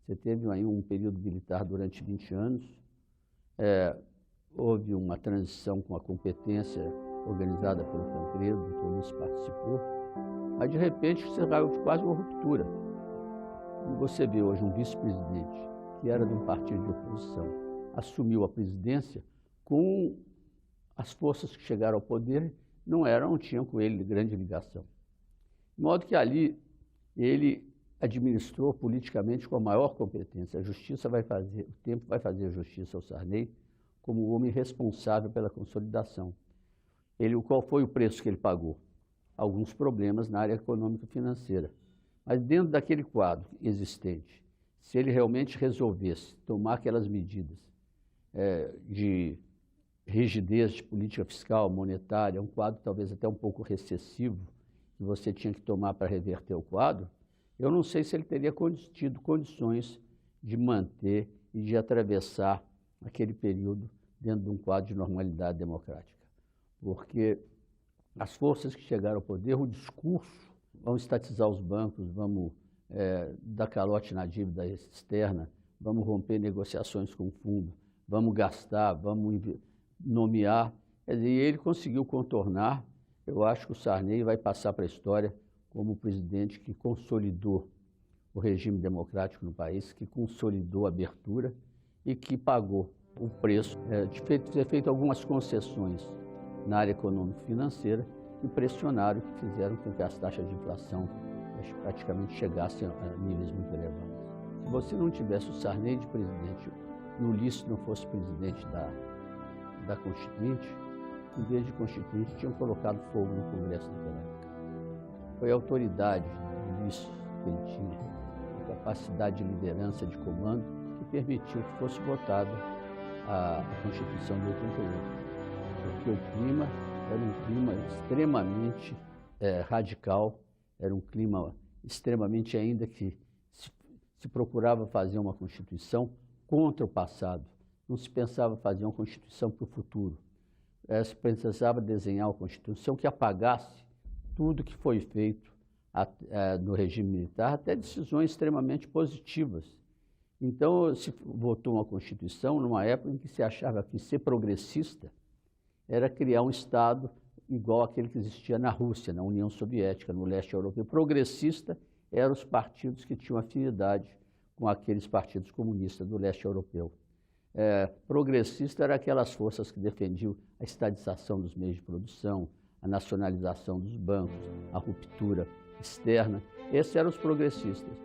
Você teve aí um período militar durante 20 anos, houve uma transição com a competência organizada pelo Tancredo, o doutor Ulisses participou, mas de repente você caiu de quase uma ruptura. E você vê hoje um vice-presidente, que era de um partido de oposição, assumiu a presidência com as forças que chegaram ao poder, não tinham com ele grande ligação. De modo que ali ele administrou politicamente com a maior competência. A justiça vai fazer, o tempo vai fazer a justiça ao Sarney como o homem responsável pela consolidação. Qual foi o preço que ele pagou? Alguns problemas na área econômica e financeira. Mas dentro daquele quadro existente, se ele realmente resolvesse tomar aquelas medidas de rigidez de política fiscal, monetária, um quadro talvez até um pouco recessivo, que você tinha que tomar para reverter o quadro, eu não sei se ele teria tido condições de manter e de atravessar aquele período dentro de um quadro de normalidade democrática. Porque as forças que chegaram ao poder, o discurso, vamos estatizar os bancos, vamos dar calote na dívida externa, vamos romper negociações com o fundo, vamos gastar, vamos nomear. Quer dizer, ele conseguiu contornar. Eu acho que o Sarney vai passar para a história como o presidente que consolidou o regime democrático no país, que consolidou a abertura e que pagou o preço de ter feito algumas concessões na área econômica e financeira que pressionaram, que fizeram com que as taxas de inflação praticamente chegassem a níveis muito elevados. Se você não tivesse o Sarney de presidente e o Ulisses não fosse presidente da Constituinte, em vez de Constituinte, tinham colocado fogo no Congresso naquela época. Foi a autoridade do Ulisses que ele tinha, a capacidade de liderança, de comando, que permitiu que fosse votada a Constituição de 88. Porque o clima era um clima extremamente radical, era um clima extremamente ainda que se procurava fazer uma Constituição contra o passado. Não se pensava fazer uma Constituição para o futuro. Se precisava desenhar uma Constituição que apagasse tudo que foi feito no regime militar, até decisões extremamente positivas. Então, se votou uma Constituição numa época em que se achava que ser progressista era criar um Estado igual àquele que existia na Rússia, na União Soviética, no leste europeu. Progressista eram os partidos que tinham afinidade com aqueles partidos comunistas do leste europeu. Progressista eram aquelas forças que defendiam a estatização dos meios de produção, a nacionalização dos bancos, a ruptura externa. Esses eram os progressistas.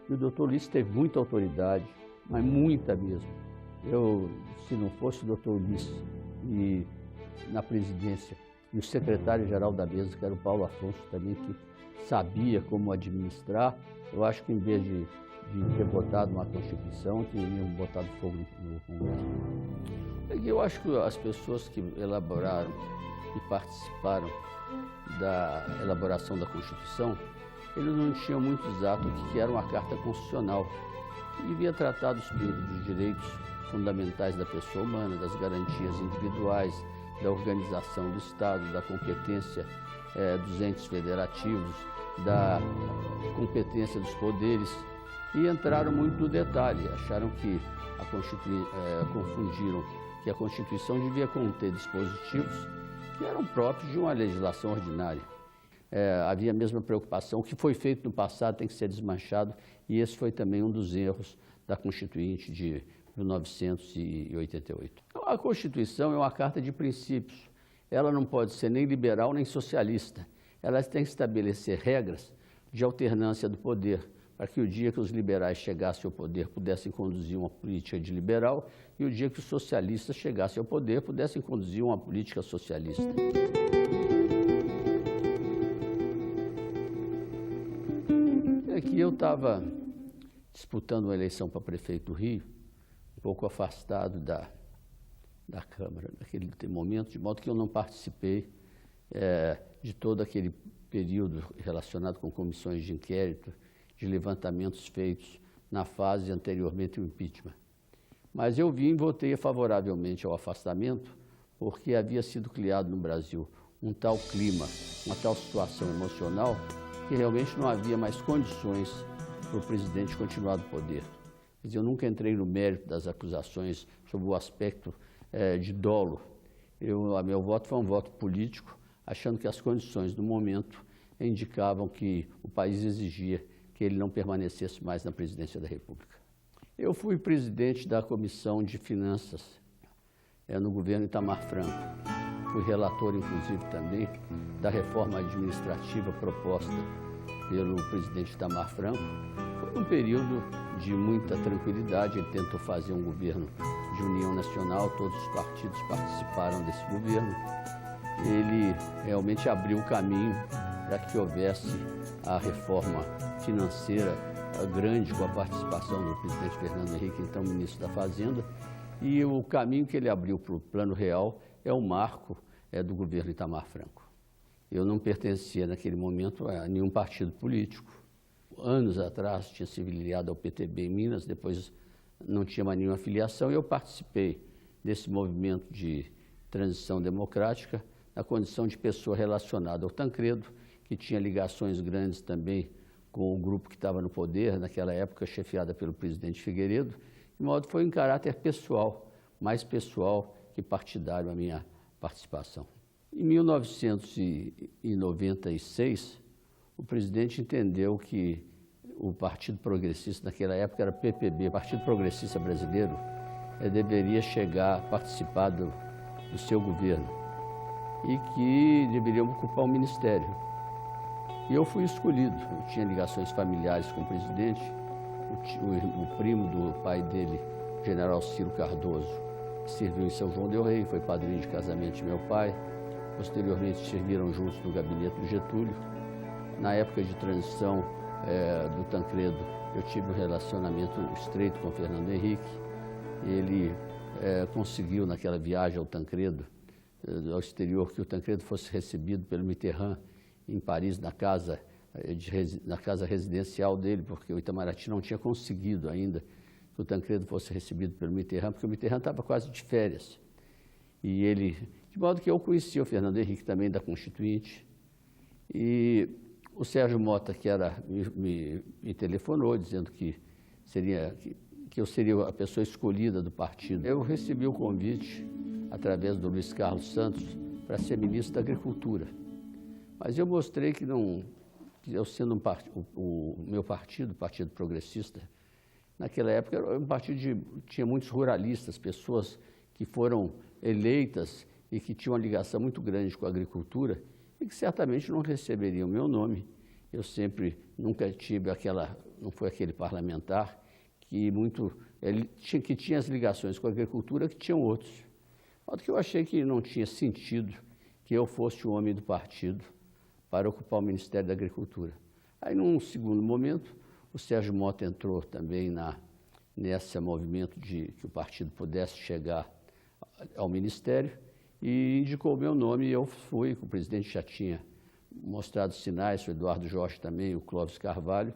E o doutor Ulisses teve muita autoridade, mas muita mesmo. Se não fosse o doutor Ulisses na presidência, e o secretário-geral da mesa, que era o Paulo Afonso também, que sabia como administrar, eu acho que em vez de ter votado uma Constituição, teriam botado fogo no Congresso. Eu acho que as pessoas que elaboraram que participaram da elaboração da Constituição, eles não tinham muito exato o que era uma Carta Constitucional, que devia tratar dos direitos fundamentais da pessoa humana, das garantias individuais, da organização do Estado, da competência dos entes federativos, da competência dos poderes, e entraram muito no detalhe, acharam que confundiram que a Constituição devia conter dispositivos que eram próprios de uma legislação ordinária. Havia a mesma preocupação, o que foi feito no passado tem que ser desmanchado, e esse foi também um dos erros da Constituinte de 1988. A Constituição é uma carta de princípios. Ela não pode ser nem liberal nem socialista. Ela tem que estabelecer regras de alternância do poder, para que o dia que os liberais chegassem ao poder pudessem conduzir uma política de liberal e o dia que os socialistas chegassem ao poder pudessem conduzir uma política socialista. Aqui eu estava disputando uma eleição para prefeito do Rio, um pouco afastado da Câmara naquele momento, de modo que eu não participei de todo aquele período relacionado com comissões de inquérito, de levantamentos feitos na fase anteriormente ao impeachment. Mas eu vim e votei favoravelmente ao afastamento, porque havia sido criado no Brasil um tal clima, uma tal situação emocional, que realmente não havia mais condições para o presidente continuar no poder. Quer dizer, eu nunca entrei no mérito das acusações sobre o aspecto de dolo. Meu voto foi um voto político, achando que as condições do momento indicavam que o país exigia que ele não permanecesse mais na presidência da República. Eu fui presidente da Comissão de Finanças no governo Itamar Franco. Fui relator, inclusive, também da reforma administrativa proposta pelo presidente Itamar Franco. Foi um período de muita tranquilidade. Ele tentou fazer um governo de união nacional, todos os partidos participaram desse governo. Ele realmente abriu o caminho para que houvesse a reforma financeira grande, com a participação do presidente Fernando Henrique, então ministro da Fazenda, e o caminho que ele abriu para o Plano Real é o marco do governo Itamar Franco. Eu não pertencia naquele momento a nenhum partido político. Anos atrás tinha se filiado ao PTB em Minas, depois não tinha mais nenhuma filiação, e eu participei desse movimento de transição democrática na condição de pessoa relacionada ao Tancredo, que tinha ligações grandes também com o grupo que estava no poder, naquela época chefiada pelo presidente Figueiredo, de modo que foi em caráter pessoal, mais pessoal que partidário a minha participação. Em 1996, o presidente entendeu que o Partido Progressista, naquela época era PPB, Partido Progressista Brasileiro, deveria chegar a participar do seu governo e que deveriam ocupar o ministério. E eu fui escolhido. Eu tinha ligações familiares com o presidente. O primo do pai dele, o general Ciro Cardoso, serviu em São João del Rei, foi padrinho de casamento de meu pai. Posteriormente, serviram juntos no gabinete do Getúlio. Na época de transição do Tancredo, eu tive um relacionamento estreito com o Fernando Henrique. Ele conseguiu, naquela viagem ao Tancredo, ao exterior, que o Tancredo fosse recebido pelo Mitterrand em Paris, na casa residencial dele, porque o Itamaraty não tinha conseguido ainda que o Tancredo fosse recebido pelo Mitterrand, porque o Mitterrand estava quase de férias. E ele, de modo que eu conhecia o Fernando Henrique também da Constituinte, e o Sérgio Mota, que me telefonou dizendo que eu seria a pessoa escolhida do partido. Eu recebi o convite, através do Luiz Carlos Santos, para ser ministro da Agricultura. Mas eu mostrei que eu sendo o meu partido, o Partido Progressista, naquela época era um partido tinha muitos ruralistas, pessoas que foram eleitas e que tinham uma ligação muito grande com a agricultura e que certamente não receberiam o meu nome. Eu sempre, nunca tive não foi aquele parlamentar que tinha as ligações com a agricultura que tinham outros. De modo que eu achei que não tinha sentido que eu fosse o homem do partido para ocupar o Ministério da Agricultura. Aí, num segundo momento, o Sérgio Mota entrou também nesse movimento de que o partido pudesse chegar ao Ministério, e indicou o meu nome e eu fui. O presidente já tinha mostrado sinais, o Eduardo Jorge também, o Clóvis Carvalho,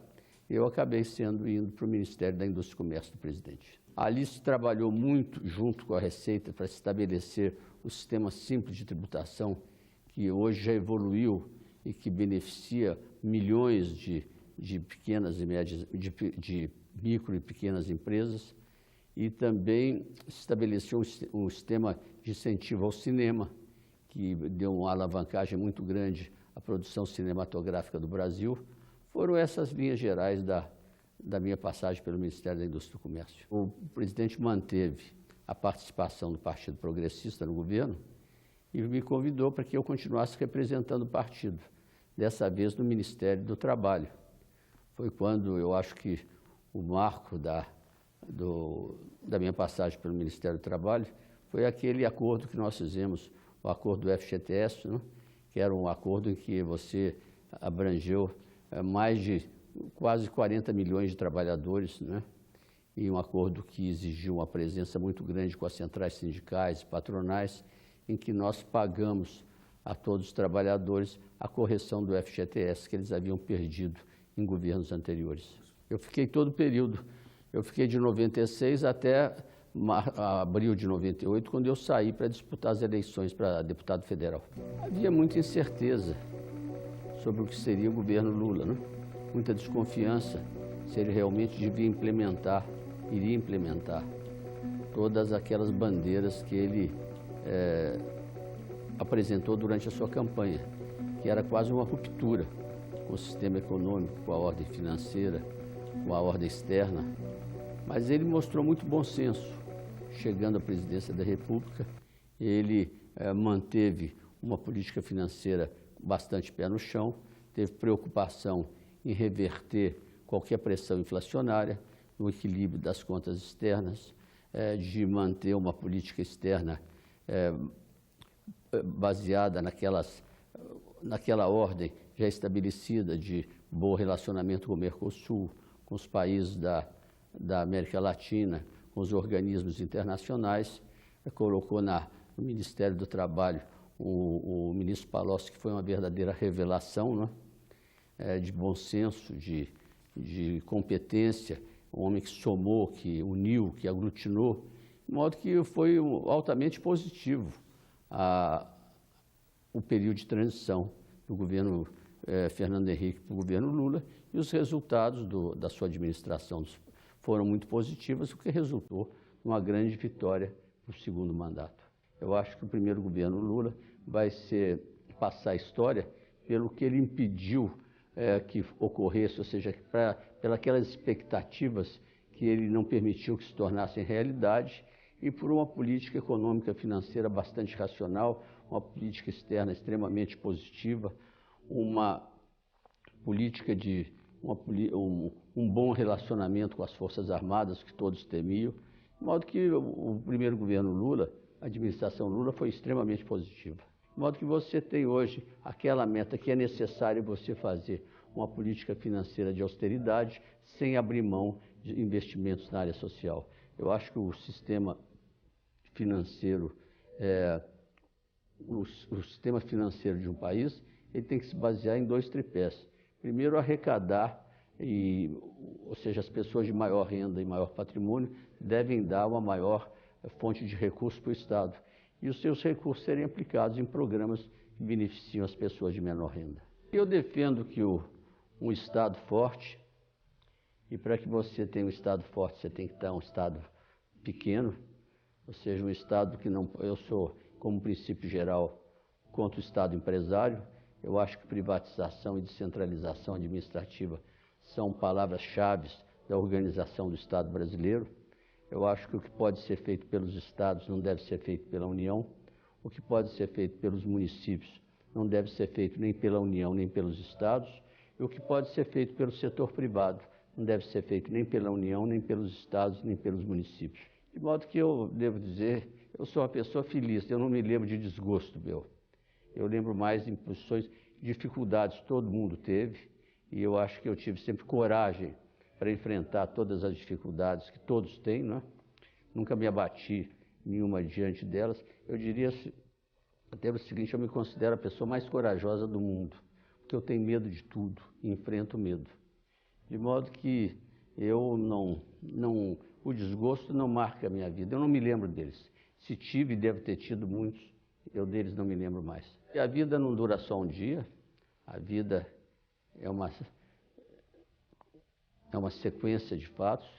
e eu acabei indo para o Ministério da Indústria e Comércio do presidente. Ali se trabalhou muito junto com a Receita para estabelecer o sistema simples de tributação, que hoje já evoluiu e que beneficia milhões de pequenas e médias, de micro e pequenas empresas, e também se estabeleceu um sistema de incentivo ao cinema, que deu uma alavancagem muito grande à produção cinematográfica do Brasil. Foram essas linhas gerais da minha passagem pelo Ministério da Indústria e Comércio. O presidente manteve a participação do Partido Progressista no governo e me convidou para que eu continuasse representando o partido, dessa vez no Ministério do Trabalho. Foi quando eu acho que o marco da minha passagem pelo Ministério do Trabalho foi aquele acordo que nós fizemos, o acordo do FGTS, né? Que era um acordo em que você abrangeu mais de quase 40 milhões de trabalhadores, né? E um acordo que exigiu uma presença muito grande com as centrais sindicais e patronais, em que nós pagamos a todos os trabalhadores a correção do FGTS que eles haviam perdido em governos anteriores. Eu fiquei todo o período, eu fiquei de 96 até abril de 98, quando eu saí para disputar as eleições para deputado federal. Havia muita incerteza sobre o que seria o governo Lula, né? Muita desconfiança se ele realmente iria implementar todas aquelas bandeiras que ele apresentou durante a sua campanha, que era quase uma ruptura com o sistema econômico, com a ordem financeira, com a ordem externa. Mas ele mostrou muito bom senso. Chegando à presidência da República, ele manteve uma política financeira bastante pé no chão, teve preocupação em reverter qualquer pressão inflacionária, no equilíbrio das contas externas, de manter uma política externa baseada naquela ordem já estabelecida de bom relacionamento com o Mercosul, com os países da América Latina, com os organismos internacionais. Colocou no Ministério do Trabalho o ministro Palocci, que foi uma verdadeira revelação, né? De bom senso, de competência, um homem que somou, que uniu, que aglutinou, de modo que foi altamente positivo o período de transição do governo Fernando Henrique para o governo Lula, e os resultados da sua administração foram muito positivos, o que resultou numa grande vitória para o segundo mandato. Eu acho que o primeiro governo Lula vai passar a história pelo que ele impediu que ocorresse, ou seja, pelas expectativas que ele não permitiu que se tornassem realidade, e por uma política econômica financeira bastante racional, uma política externa extremamente positiva, uma política de um bom relacionamento com as Forças Armadas, que todos temiam, de modo que o primeiro governo Lula, a administração Lula, foi extremamente positiva. De modo que você tem hoje aquela meta que é necessário você fazer uma política financeira de austeridade sem abrir mão de investimentos na área social. Eu acho que o sistema financeiro, o sistema financeiro de um país, ele tem que se basear em dois tripés. Primeiro, arrecadar, ou seja, as pessoas de maior renda e maior patrimônio devem dar uma maior fonte de recursos para o Estado. E os seus recursos serem aplicados em programas que beneficiam as pessoas de menor renda. Eu defendo que um Estado forte, e para que você tenha um Estado forte, você tem que estar um Estado pequeno, ou seja, um Estado que não... Eu sou, como princípio geral, contra o Estado empresário. Eu acho que privatização e descentralização administrativa são palavras-chave da organização do Estado brasileiro. Eu acho que o que pode ser feito pelos estados não deve ser feito pela União. O que pode ser feito pelos municípios não deve ser feito nem pela União, nem pelos estados. E o que pode ser feito pelo setor privado não deve ser feito nem pela União, nem pelos estados, nem pelos municípios. De modo que eu devo dizer, eu sou uma pessoa feliz, eu não me lembro de desgosto meu. Eu lembro mais de imposições, dificuldades todo mundo teve, e eu acho que eu tive sempre coragem para enfrentar todas as dificuldades que todos têm, né? Nunca me abati nenhuma diante delas. Eu diria Até o seguinte, eu me considero a pessoa mais corajosa do mundo, porque eu tenho medo de tudo e enfrento medo. De modo que eu o desgosto não marca a minha vida, eu não me lembro deles. Se tive, devo ter tido muitos, eu deles não me lembro mais. E a vida não dura só um dia, a vida é uma sequência de fatos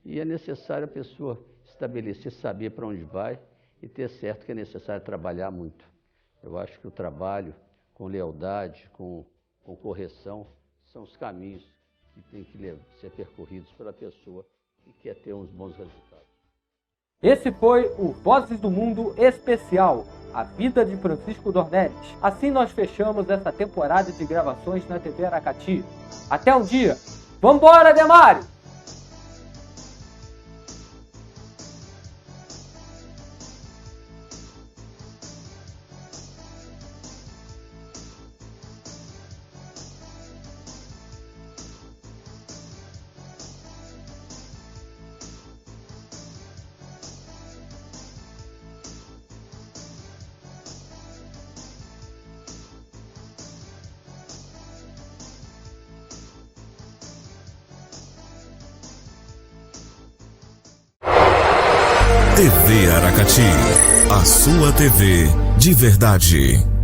e é necessário a pessoa estabelecer, saber para onde vai e ter certo que é necessário trabalhar muito. Eu acho que o trabalho com lealdade, com correção, são os caminhos que têm que ser percorridos pela pessoa que quer ter uns bons resultados. Esse foi o Vozes do Mundo especial, a vida de Francisco Dornelles. Assim nós fechamos essa temporada de gravações na TV Aracati. Até um dia! Vambora, Demário! TV Aracati, a sua TV de verdade.